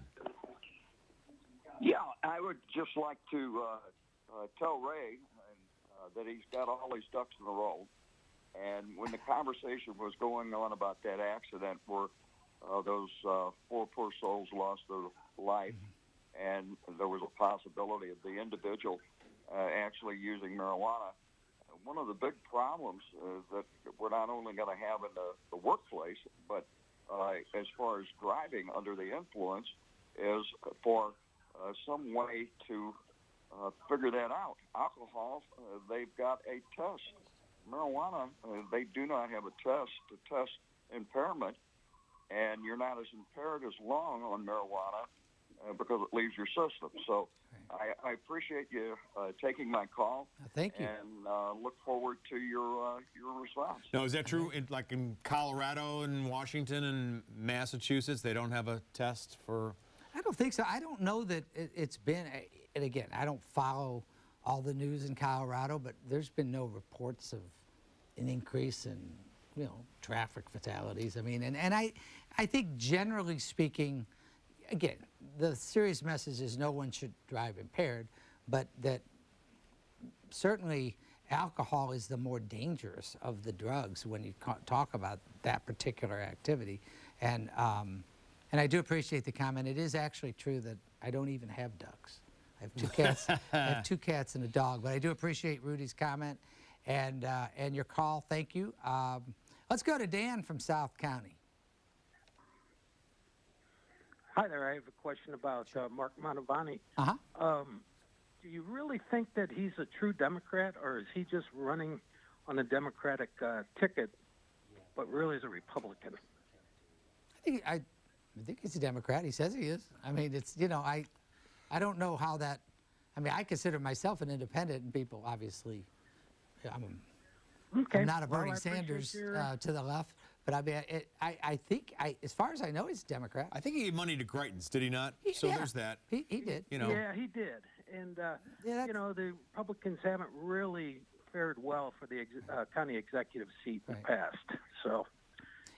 Yeah, I would just like to tell Ray that he's got all his ducks in a row. And when the conversation was going on about that accident where those 4 poor souls lost their life, and there was a possibility of the individual actually using marijuana, one of the big problems that we're not only going to have in the workplace, but as far as driving under the influence, is for some way to figure that out. Alcohol, they've got a test. Marijuana, they do not have a test to test impairment, and you're not as impaired as long on marijuana because it leaves your system. So I appreciate you taking my call. Thank you. And look forward to your response. Now, is that true? In Colorado and Washington and Massachusetts, they don't have a test for... I don't think so. I don't know that it's been, and again, I don't follow all the news in Colorado, but there's been no reports of an increase in, traffic fatalities. I mean, and I think generally speaking, again, the serious message is no one should drive impaired, but that certainly alcohol is the more dangerous of the drugs when you talk about that particular activity. And I do appreciate the comment. It is actually true that I don't even have ducks. I have 2 cats. I have 2 cats and a dog. But I do appreciate Rudy's comment and your call. Thank you. Let's go to Dan from South County. Hi there. I have a question about Mark Mantovani. Uh-huh. Do you really think that he's a true Democrat, or is he just running on a Democratic ticket, but really is a Republican? I think he's a Democrat. He says he is. I mean, it's, I don't know how that, I consider myself an independent, and people obviously, I'm not a Bernie Sanders to the left, but I think, as far as I know, he's a Democrat. I think he gave money to Greitens, did he not? So there's that. He did. Yeah, he did. And, the Republicans haven't really fared well for the county executive seat in the past. So,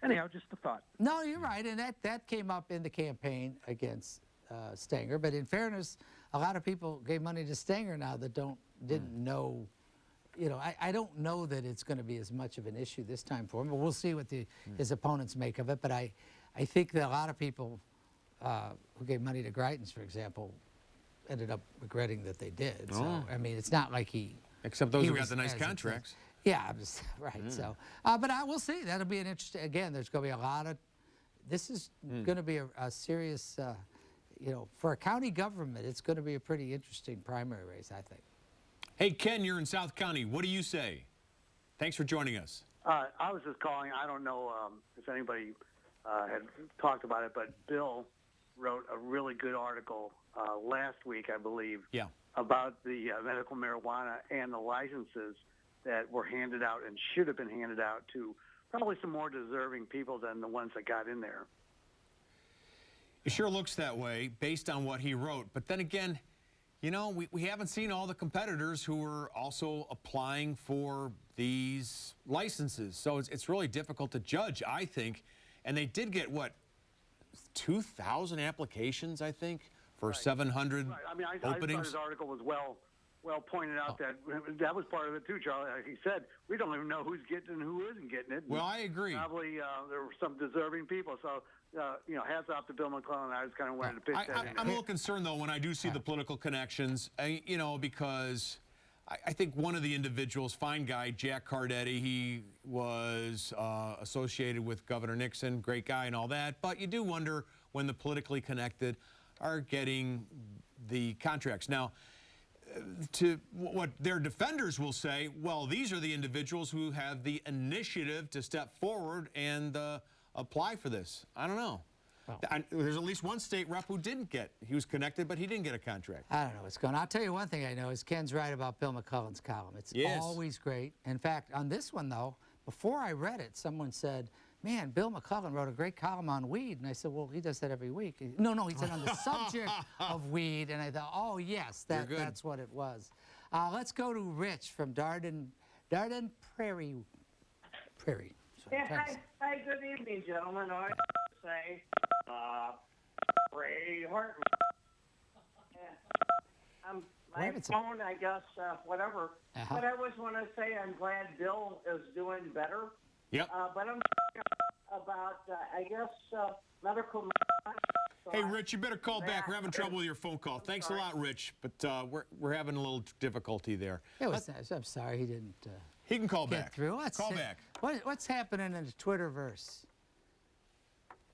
anyhow, just a thought. No, you're right, and that came up in the campaign against Stenger. But in fairness, a lot of people gave money to Stenger now that didn't know. I don't know that it's going to be as much of an issue this time for him, but we'll see what his opponents make of it. But I think that a lot of people who gave money to Greitens, for example, ended up regretting that they did. So, it's not like he... Except those who got the nice contracts. Yeah, right. So, but I will see. That'll be an interesting... Again, there's going to be a lot of... This is going to be a serious... for a county government, it's going to be a pretty interesting primary race, I think. Hey, Ken, you're in South County. What do you say? Thanks for joining us. I was just calling. I don't know if anybody had talked about it, but Bill wrote a really good article last week, I believe, about the medical marijuana and the licenses that were handed out and should have been handed out to probably some more deserving people than the ones that got in there. It sure looks that way based on what he wrote. But then again, we haven't seen all the competitors who are also applying for these licenses. So it's really difficult to judge, I think. And they did get, 2,000 applications, I think, for 700 I thought openings? his article was well pointed out that was part of it too, Charlie. Like he said, we don't even know who's getting it and who isn't getting it. Well, I agree. Probably there were some deserving people. So, hats off to Bill McClellan. I just kind of wanted to pitch that in. I'm a little concerned, though, when I do see the political connections, because I think one of the individuals, fine guy, Jack Cardetti, he was associated with Governor Nixon, great guy and all that, but you do wonder when the politically connected are getting the contracts. Now, to what their defenders will say, well, these are the individuals who have the initiative to step forward and apply for this. I don't know. Well, there's at least one state rep who didn't get. He was connected, but he didn't get a contract. I don't know what's going on. I'll tell you one thing I know is Ken's right about Bill McClellan's column. It's always great. In fact, on this one, though, before I read it, someone said, man, Bill McClellan wrote a great column on weed. And I said, well, he does that every week. No, he said on the subject of weed. And I thought, oh, yes, that's what it was. Let's go to Rich from Darden Prairie. Yeah, hi, good evening, gentlemen. I want to say, Ray Hartmann. My phone, I guess, whatever. But I always want to say I'm glad Bill is doing better. Yep. But I'm about, I guess, medical. Hey, Rich, you better call back. We're having trouble with your phone call. Thanks a lot, Rich, but we're having a little difficulty there. I'm sorry he didn't. He can call get back. Through. Call back. What's happening in the Twitterverse?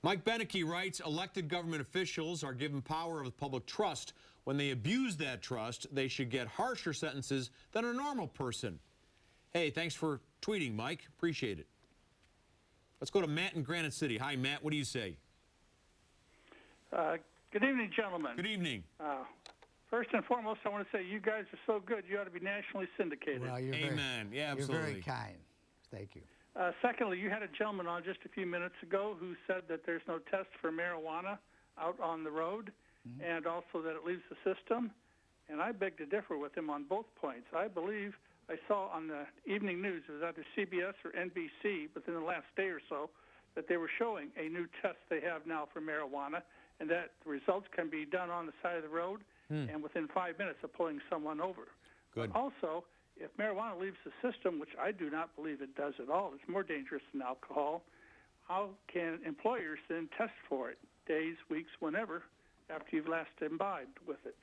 Mike Beneke writes, elected government officials are given power of public trust. When they abuse that trust, they should get harsher sentences than a normal person. Hey, thanks for tweeting, Mike. Appreciate it. Let's go to Matt in Granite City. Hi, Matt. What do you say? Good evening, gentlemen. Good evening. First and foremost, I want to say you guys are so good. You ought to be nationally syndicated. Well, Amen. Yeah, absolutely. You're very kind. Thank you. Secondly, you had a gentleman on just a few minutes ago who said that there's no test for marijuana out on the road, and also that it leaves the system. And I beg to differ with him on both points. I believe I saw on the evening news, it was either CBS or NBC within the last day or so, that they were showing a new test they have now for marijuana, and that the results can be done on the side of the road and within 5 minutes of pulling someone over. Good. But also, if marijuana leaves the system, which I do not believe it does at all, it's more dangerous than alcohol, how can employers then test for it days, weeks, whenever, after you've last imbibed with it?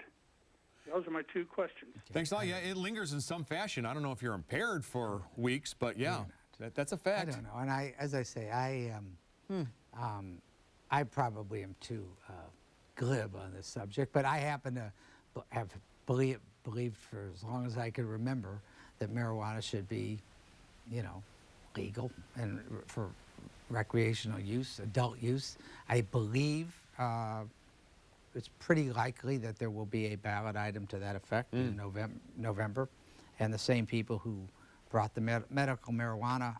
Those are my two questions. Thanks a lot. Yeah, it lingers in some fashion. I don't know if you're impaired for weeks, but yeah, that's a fact. I don't know. And as I say, I probably am too glib on this subject, but I happen to have believed for as long as I can remember that marijuana should be, legal and for recreational use, adult use. I believe it's pretty likely that there will be a ballot item to that effect in November, and the same people who brought the medical marijuana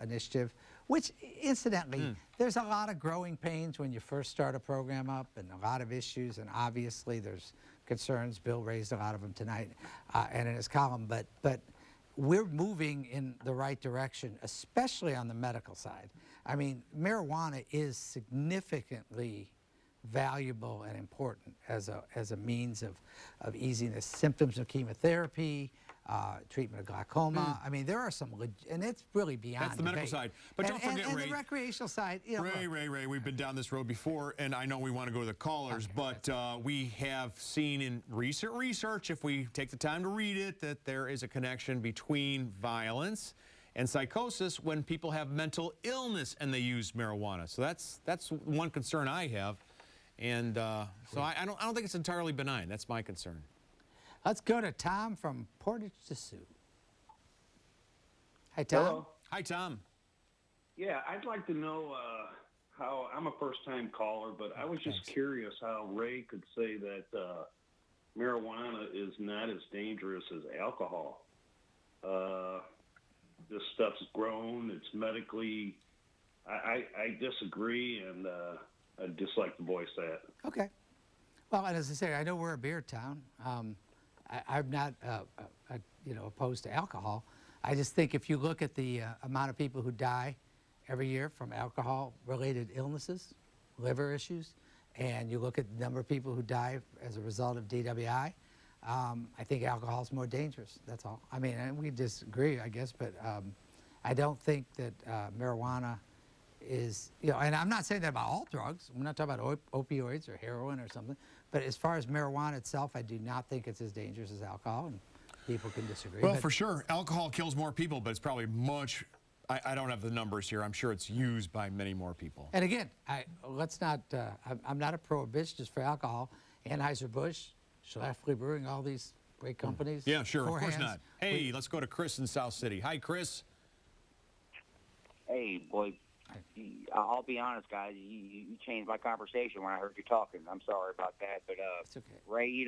initiative, which incidentally, there's a lot of growing pains when you first start a program up and a lot of issues, and obviously there's concerns. Bill raised a lot of them tonight and in his column, but we're moving in the right direction, especially on the medical side. I mean, marijuana is significantly valuable and important as a means of easing the symptoms of chemotherapy, treatment of glaucoma. I mean, there are some, and it's really beyond That's the medical debate. side. But don't forget, and Ray. the recreational side. Ray, we've been down this road before, and I know we want to go to the callers, but we have seen in recent research, if we take the time to read it, that there is a connection between violence and psychosis when people have mental illness and they use marijuana. So that's one concern I have. And so I don't think it's entirely benign. That's my concern. Let's go to Tom from Portage to Sioux. Hi, Tom. Hello. Hi, Tom. Yeah, I'd like to know how, I'm a first-time caller, but I was just curious how Ray could say that marijuana is not as dangerous as alcohol. This stuff's grown, it's medically, I disagree, and I'd just like to voice that. Okay. Well, and as I say, I know we're a beer town. I'm not, opposed to alcohol. I just think if you look at the amount of people who die every year from alcohol-related illnesses, liver issues, and you look at the number of people who die as a result of DWI, I think alcohol is more dangerous. That's all. I mean, and we disagree, I guess, but I don't think that marijuana is, and I'm not saying that about all drugs. I'm not talking about opioids or heroin or something. But as far as marijuana itself, I do not think it's as dangerous as alcohol, and people can disagree. Well, for sure, alcohol kills more people, but it's probably much, I don't have the numbers here. I'm sure it's used by many more people. And again, let's not, I'm not a prohibitionist for alcohol. Anheuser-Busch, Schlafly Brewing, all these great companies. Yeah, sure, of course hands. not. Hey, let's go to Chris in South City. Hi, Chris. Hey, boy. I'll be honest, guys. You changed my conversation when I heard you talking. I'm sorry about that, but it's okay. Ray,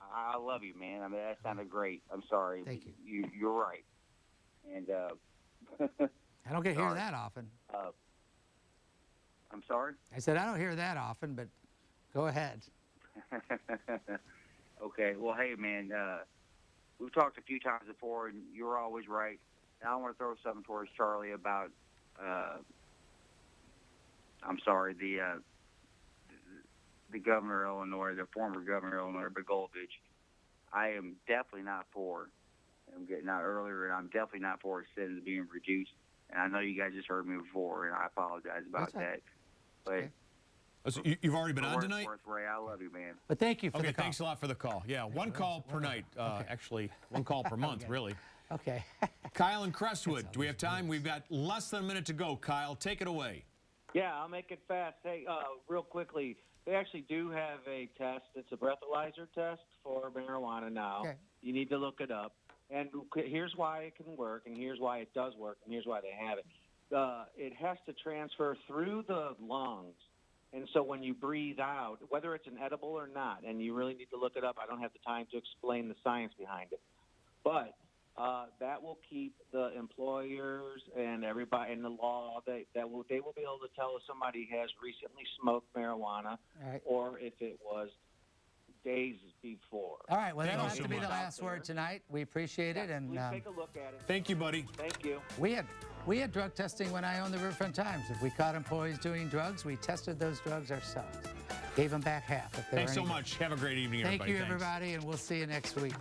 I love you, man. I mean, that sounded great. I'm sorry. Thank you. You're right. And I don't get to hear that often. I'm sorry. I said I don't hear that often, but go ahead. Okay. Well, hey, man. We've talked a few times before, and you're always right. And I want to throw something towards Charlie about. I'm sorry, the governor of Illinois, the former governor of Illinois, Blagojevich. I am definitely not for. I'm getting out earlier, and I'm definitely not for sentences being reduced. And I know you guys just heard me before, and I apologize about that. But So you've already been on tonight? Ray, I love you, man. But thank you for the call. Okay, thanks a lot for the call. Yeah, one call per night. Actually, one call per month, really. Okay. Kyle in Crestwood, do we have time? We've got less than a minute to go. Kyle, take it away. Yeah, I'll make it fast. Hey, real quickly, they actually do have a test. It's a breathalyzer test for marijuana now. Okay. You need to look it up. And here's why it can work, and here's why it does work, and here's why they have it. It has to transfer through the lungs. And so when you breathe out, whether it's an edible or not, and you really need to look it up, I don't have the time to explain the science behind it. But that will keep the employers and everybody in the law, they will be able to tell if somebody has recently smoked marijuana or if it was days before. All right, well, Thank that'll you have so to be the much. last word tonight. We appreciate it. And Please take a look at it. Thank you, buddy. Thank you. we had drug testing when I owned the Riverfront Times. If we caught employees doing drugs, we tested those drugs ourselves. Gave them back half. If they Thanks were so any good. much. Have a great evening, Thank everybody. you, Thanks. everybody, and we'll see you next week.